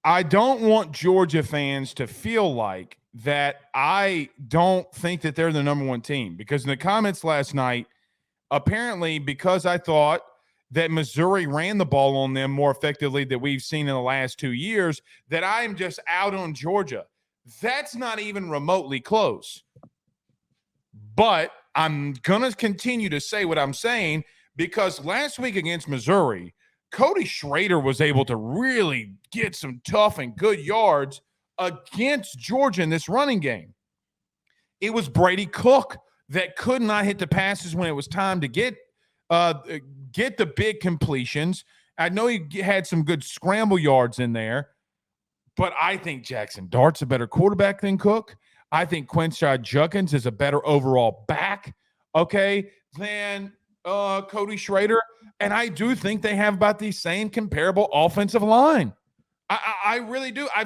I don't want Georgia fans to feel like that I don't think that they're the number one team, because in the comments last night, apparently because I thought that Missouri ran the ball on them more effectively than we've seen in the last 2 years, that I'm just out on Georgia. That's not even remotely close. But I'm going to continue to say what I'm saying, because last week against Missouri, Cody Schrader was able to really get some tough and good yards against Georgia in this running game. It was Brady Cook that could not hit the passes when it was time to get the big completions. I know he had some good scramble yards in there, but I think Jackson Dart's a better quarterback than Cook. I think Quinshon Judkins is a better overall back, okay, than Cody Schrader. And I do think they have about the same comparable offensive line. I really do. I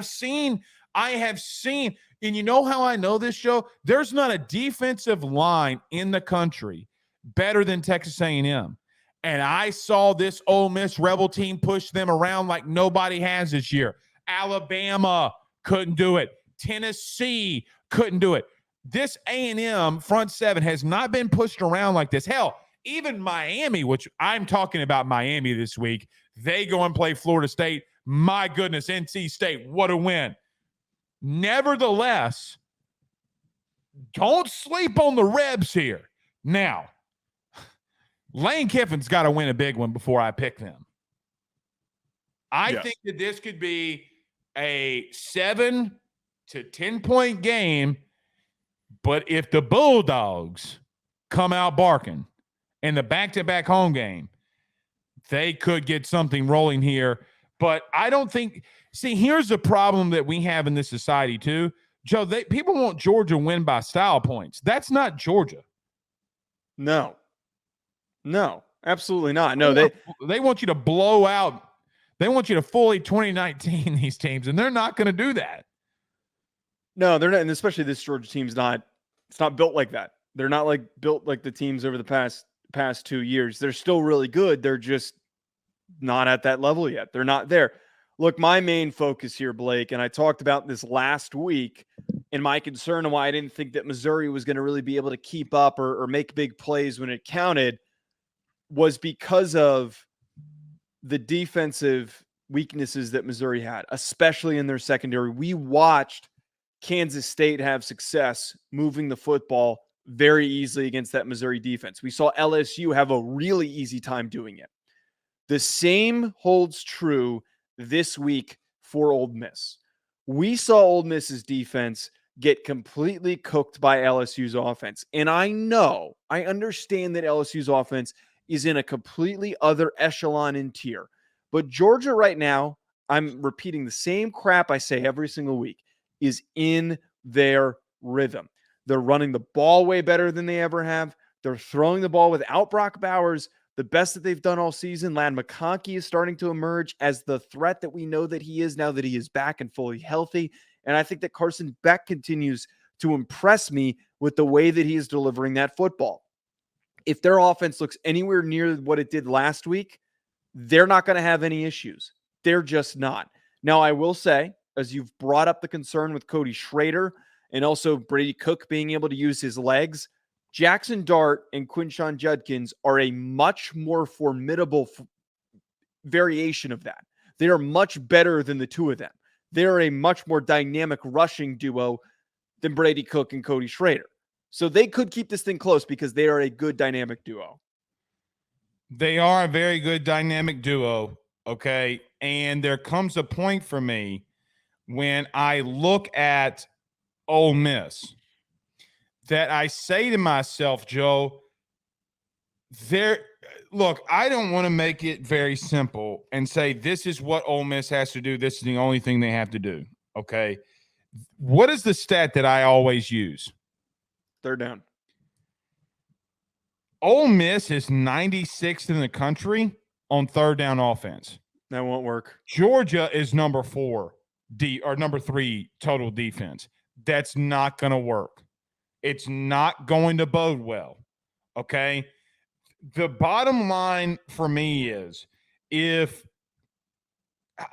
have seen, and you know how I know this, Joe? There's not a defensive line in the country better than Texas A&M. And I saw this Ole Miss Rebel team push them around like nobody has this year. Alabama couldn't do it. Tennessee couldn't do it. This A&M front seven has not been pushed around like this. Hell, even Miami, which I'm talking about Miami this week, they go and play Florida State. My goodness, NC State, what a win. Nevertheless, don't sleep on the Rebs here. Now, Lane Kiffin's got to win a big one before I pick them. I think that this could be a 7 to 10 point game, but if the Bulldogs come out barking in the back-to-back home game, they could get something rolling here. But I don't think – see, here's the problem that we have in this society too. Joe, people want Georgia to win by style points. That's not Georgia. No, absolutely not. No, they want you to blow out. They want you to fully 2019 these teams, and they're not going to do that. No, they're not, and especially this Georgia team's not. It's not built like that. They're not like built like the teams over the past 2 years. They're still really good. They're just not at that level yet. They're not there. Look, my main focus here, Blake, and I talked about this last week, and my concern and why I didn't think that Missouri was going to really be able to keep up or make big plays when it counted, was because of the defensive weaknesses that Missouri had, especially in their secondary. We watched Kansas State have success moving the football very easily against that Missouri defense. We saw LSU have a really easy time doing it. The same holds true this week for Ole Miss. We saw Ole Miss's defense get completely cooked by LSU's offense. And I understand that LSU's offense is in a completely other echelon in tier. But Georgia right now, I'm repeating the same crap I say every single week, is in their rhythm. They're running the ball way better than they ever have. They're throwing the ball without Brock Bowers, the best that they've done all season. Ladd McConkey is starting to emerge as the threat that we know that he is now that he is back and fully healthy. And I think that Carson Beck continues to impress me with the way that he is delivering that football. If their offense looks anywhere near what it did last week, they're not going to have any issues. They're just not. Now, I will say, as you've brought up the concern with Cody Schrader and also Brady Cook being able to use his legs, Jackson Dart and Quinshon Judkins are a much more formidable variation of that. They are much better than the two of them. They're a much more dynamic rushing duo than Brady Cook and Cody Schrader. So they could keep this thing close because they are a good dynamic duo. They are a very good dynamic duo, okay? And there comes a point for me when I look at Ole Miss that I say to myself, Joe, look, I don't want to make it very simple and say this is what Ole Miss has to do. This is the only thing they have to do, okay? What is the stat that I always use? Third down. Ole Miss is 96th in the country on third down offense. That won't work. Georgia is number 3 total defense. That's not going to work. It's not going to bode well, okay? The bottom line for me is if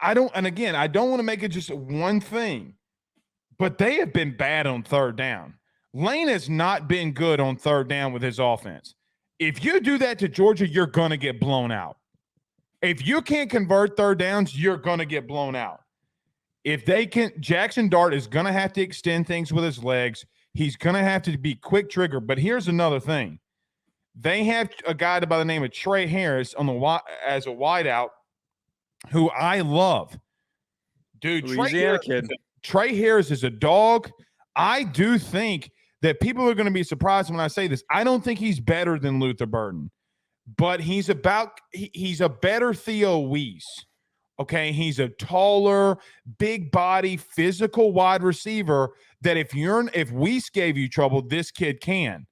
I don't want to make it just one thing, but they have been bad on third down. Lane has not been good on third down with his offense. If you do that to Georgia, you're going to get blown out. If you can't convert third downs, you're going to get blown out. If they can, Jackson Dart is going to have to extend things with his legs. He's going to have to be quick trigger. But here's another thing. They have a guy by the name of Trey Harris as a wideout who I love. Dude, Trey Harris is a dog. I do think that people are going to be surprised when I say this. I don't think he's better than Luther Burden, but he's a better Theo Weiss. Okay, he's a taller, big body, physical wide receiver that if Weiss gave you trouble, this kid can.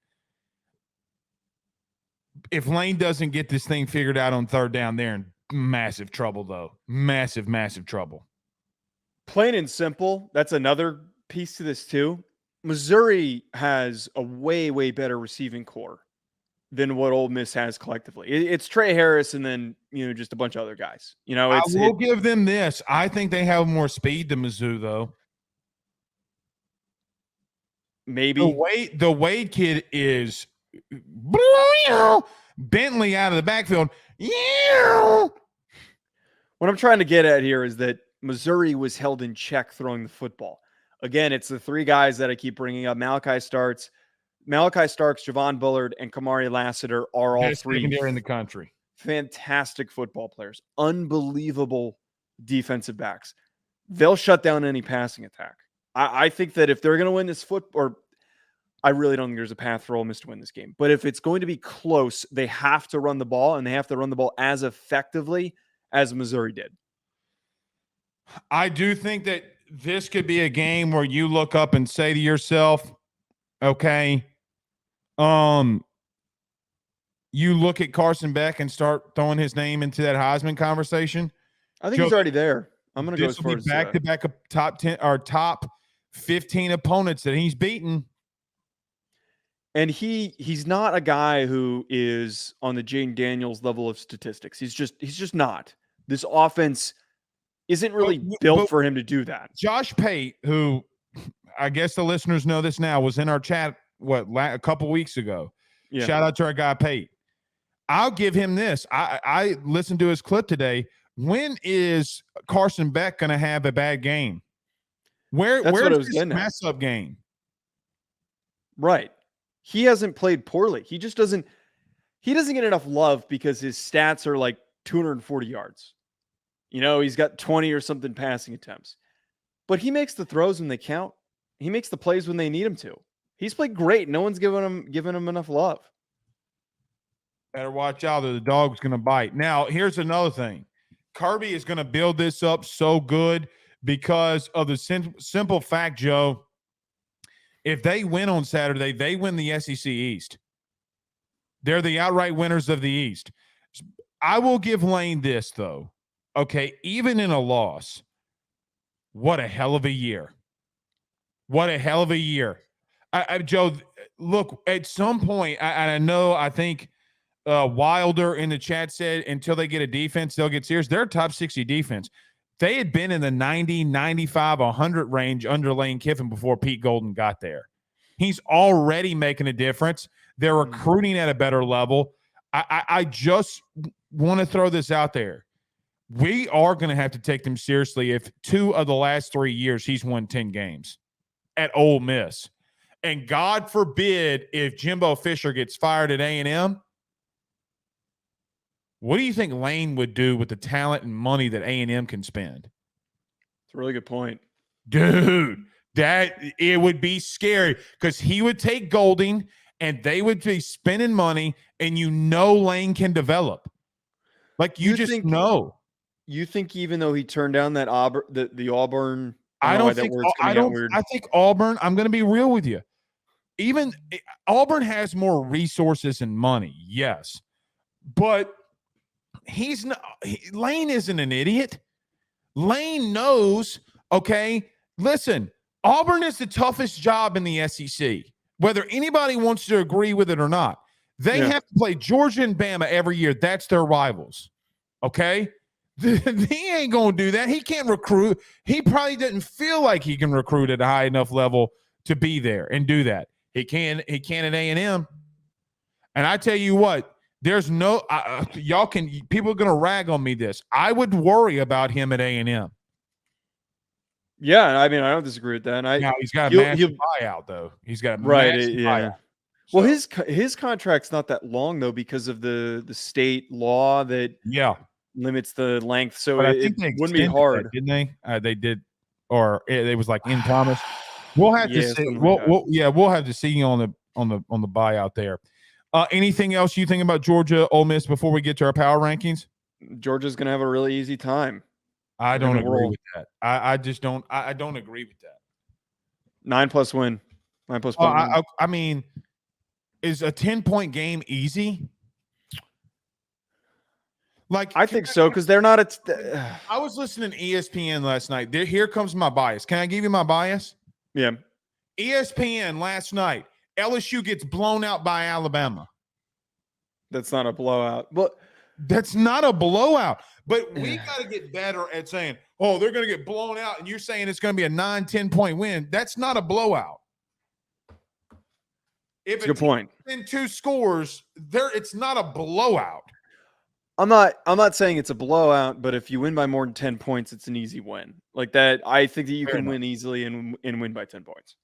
If Lane doesn't get this thing figured out on third down, they're in massive trouble, though. Massive, massive trouble. Plain and simple, that's another piece to this too. Missouri has a way, way better receiving core than what Ole Miss has collectively. It's Trey Harris and then, just a bunch of other guys. I will give them this. I think they have more speed than Mizzou, though. Maybe. The Wade kid is Bentley out of the backfield. What I'm trying to get at here is that Missouri was held in check throwing the football. Again, it's the three guys that I keep bringing up. Malachi Starks, Javon Bullard, and Kamari Lassiter are all three secondary in the country. Fantastic football players. Unbelievable defensive backs. They'll shut down any passing attack. I think that if they're going to win this I really don't think there's a path for Ole Miss to win this game. But if it's going to be close, they have to run the ball, and they have to run the ball as effectively as Missouri did. I do think that this could be a game where you look up and say to yourself, okay, you look at Carson Beck and start throwing his name into that Heisman conversation. I think he's already there. I'm going to go as far as back-to-back top 10 or top 15 opponents that he's beaten. And he's not a guy who is on the Jane Daniels level of statistics. He's just not. This offense isn't really built for him to do that. Josh Pate, who I guess the listeners know this now, was in our chat a couple weeks ago. Yeah. Shout out to our guy Pate. I'll give him this. I listened to his clip today. When is Carson Beck going to have a bad game? Where's this mess up game? Right. He hasn't played poorly. He doesn't get enough love because his stats are like 240 yards. He's got 20 or something passing attempts. But he makes the throws when they count. He makes the plays when they need him to. He's played great. No one's giving him enough love. Better watch out or the dog's going to bite. Now, here's another thing. Kirby is going to build this up so good because of the simple fact, Joe, if they win on Saturday, they win the SEC East. They're the outright winners of the East. I will give Lane this, though. Okay, even in a loss, what a hell of a year. What a hell of a year. Joe, look, at some point, I think Wilder in the chat said until they get a defense, they'll get serious. They're a top 60 defense. They had been in the 90, 95, 100 range under Lane Kiffin before Pete Golden got there. He's already making a difference. They're recruiting at a better level. I just want to throw this out there. We are going to have to take them seriously if 2 of the last 3 years he's won 10 games at Ole Miss. And God forbid if Jimbo Fisher gets fired at A&M, what do you think Lane would do with the talent and money that A&M can spend? It's a really good point. Dude, it would be scary because he would take Golding and they would be spending money and Lane can develop. Like you just know. You think even though he turned down that the Auburn, I think Auburn, I'm going to be real with you. Even Auburn has more resources and money, yes. But Lane isn't an idiot. Lane knows, okay, listen, Auburn is the toughest job in the SEC, whether anybody wants to agree with it or not. They have to play Georgia and Bama every year. That's their rivals, okay? He ain't gonna do that. He can't recruit. He probably doesn't feel like he can recruit at a high enough level to be there and do that. He can at A&M. And I tell you what, there's no people are gonna rag on me this. I would worry about him at A&M. Yeah, I mean, I don't disagree with that. Now he's got a massive buyout though. He's got a massive buyout. So. Well, his contract's not that long though because of the state law that limits the length. So but I think they wouldn't be hard, that, didn't they? They did, or it was like in Thomas. We'll have to see. We'll have to see on the buyout there. Anything else you think about Georgia, Ole Miss before we get to our power rankings? Georgia's going to have a really easy time. I don't agree with that. I just don't. I don't agree with that. 9+ win. 9+ point win. I mean, is a 10-point game easy? Like I think so because they're not. I was listening to ESPN last night. Here comes my bias. Can I give you my bias? Yeah. ESPN last night. LSU gets blown out by Alabama. That's not a blowout. But that's not a blowout. But we got to get better at saying, oh, they're going to get blown out. And you're saying it's going to be a 9-10 point win. That's not a blowout. If good point. In 2 scores, it's not a blowout. I'm not saying it's a blowout, but if you win by more than 10 points, it's an easy win. Like that, I think that you can win easily and win by 10 points.